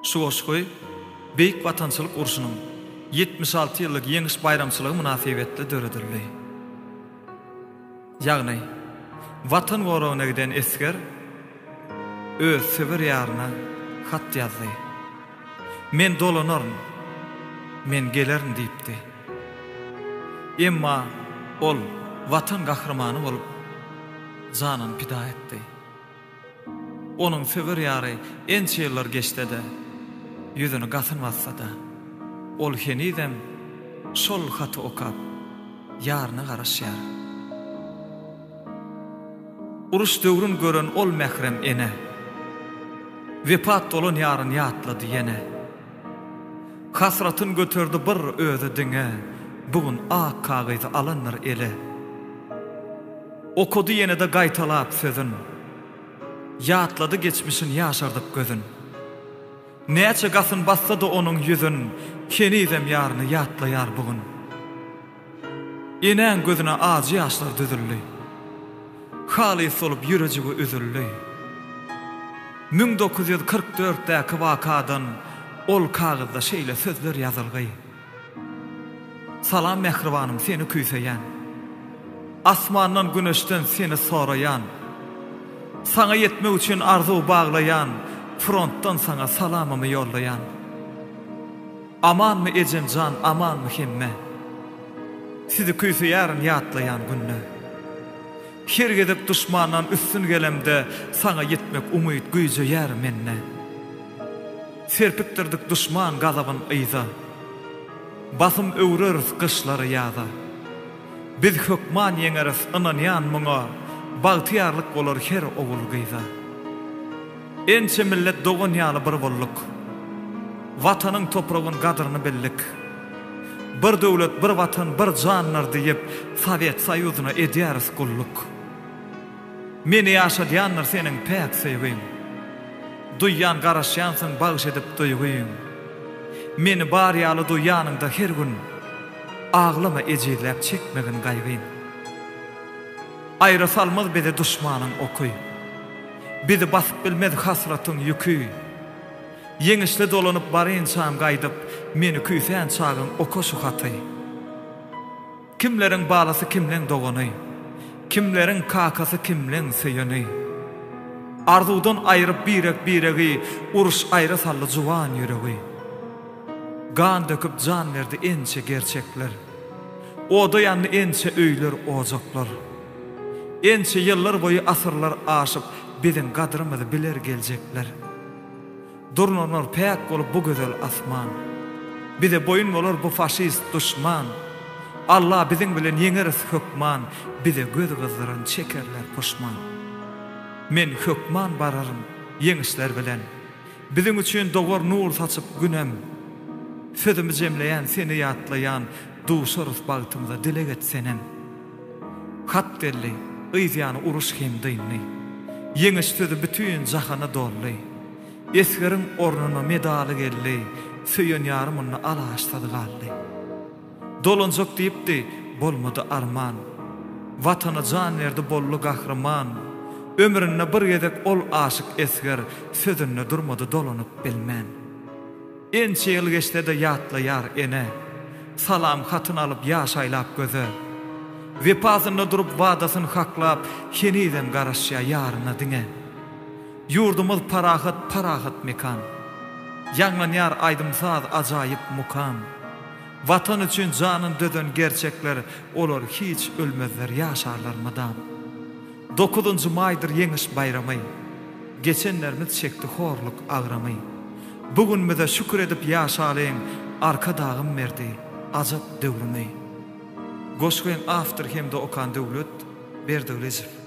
Şuoşgoy, Beýik Watançylyk urşunyň 76 ýyllyk ýeňiş bayramçylygy münasibetli döredirli. Ýagny, watan goragyna giden esker öz sewer ýaryna hat ýazdy. Men dolanaryn, men gelerin diýipdi. Emma ol watan gahrymany bolup janyny pida etdi. Onun sewer ýary ençe ýyllar geçdi-de ýüzüni gasynmasa da ol henidem şol haty okap ýaryna garaşýar. Uruş döwrün gören ol mehrem ene wepat dolan ýaryny ýatlady ýene. Hasratyn götürdi bir özi diňe, bugun ak kagyzy alanyr ele. Okudy ýene de gaýtalap sözün, ýatlady geçmişin ýaşardyp gözün. Näçe gasyn bassa da onuň ýüzün, kenizem ýaryny ýatlaýar bugun. Enen gözüne az ýaşlar düzüldi. Halis olup ýürejigi üzüldi. 1944-däki wakadan ol kagyzda şeýle sözler ýazylgy. Salam mehribanym seni küýseýän. Asmandan güneşden seni sorayan. Sana yetmek üçin arzu baglayan, frontdan sana salamımı yollayan. Aman mı ecem can, aman mı himme? Sizi küýseýärin ýatlayan günne. Her gedip düşmandan üstün gelemde sana yetmek umyt güýjeýär menne. Serpiktirdik düşman gazabyn ýyza. Basym öwrer kışlary ýaza. Biz hökman ýeňeris ynanýan muňa. Bagtyarlyk bolar her ogul gyza. Ençe millet dogan ýaly bir bolluk. Watanyň topragyn gadryny billik. Bir döwlet, bir watan, bir janlar diýip Sowet Soýuzyna edýäris gulluk. Meni ýaşadýanlar seniň päk seýgiň. Duýýan garaşýansyň bagyş edip duýgyň. Meni bar ýaly duýýanyňda her gün aglama ejizläp çekmegin gaýgyň. Aýra salmaz bizi düşmanyň okuy. Bizi basyp bilmez hasratyň ýükü. Yeňişli dolanyp barynçam gaýdyp, meni küýsen çagyň okoşy haty. Kimleriň balasy kimleň dogany, kimleriň kakasy kimleň seýeni. Arzudan aýryp biregi, uruş aýra sally juwan ýüregi. Gan döküp jan berdi ençe gerçekler. Oda ýanly ençe öýler ojaklar. Ençe yıllar boyu asırlar aşıp bizim kadrımızı bilir gelecekler. Durnurlar pek olup bu güzel asman. Bize boyun olur bu faşist düşman. Allah bizim bilen yeňeris hökman. Bize göz kızdıran çekerler puşman. Men hökman bararım yeňişler bilen. Bizim üçün doğar nur saçıp günem. Sözümü jemleýän seni ýatlaýan duşarys bagtymyza dile getsenem. Hat derli Ýyzyany uruş hemdynny. Yeňiş sözü bütün jahana dolly. Esgeriň ornuna medaly geldi. Söýen ýarymyny alaşdady galdy. Dolanjak diýipdi, bolmady arman. Watana jan berdi bollu gahrman. Ömrüne bir gezek ol aşyk esger, sözüne durmady dolanyp bilmän. Ençe ýyl geçdi-de ýatlaýar ene. Salam hatyny alyp ýaşaýlap göze. Wepazyna durup wadasyny haklap, henidem garaşýa ýaryna diňe. Ýurdumyz parahat mekan. Ýanglanýar aýdymsaz ajaýyp mukam. Watan üçin janyny döden gerçekler, olar hiç ölmezler, ýaşarlar madam. 9-njy maýdyr ýeňiş bayramy. Geçenlerimiz çekdi horluk agramy. Bugün bize şükür edip ýaşalyň, arka dagym berdi, ajap döwrümi. Goşgoýan after hemde okan döwlet Berdöwlejew.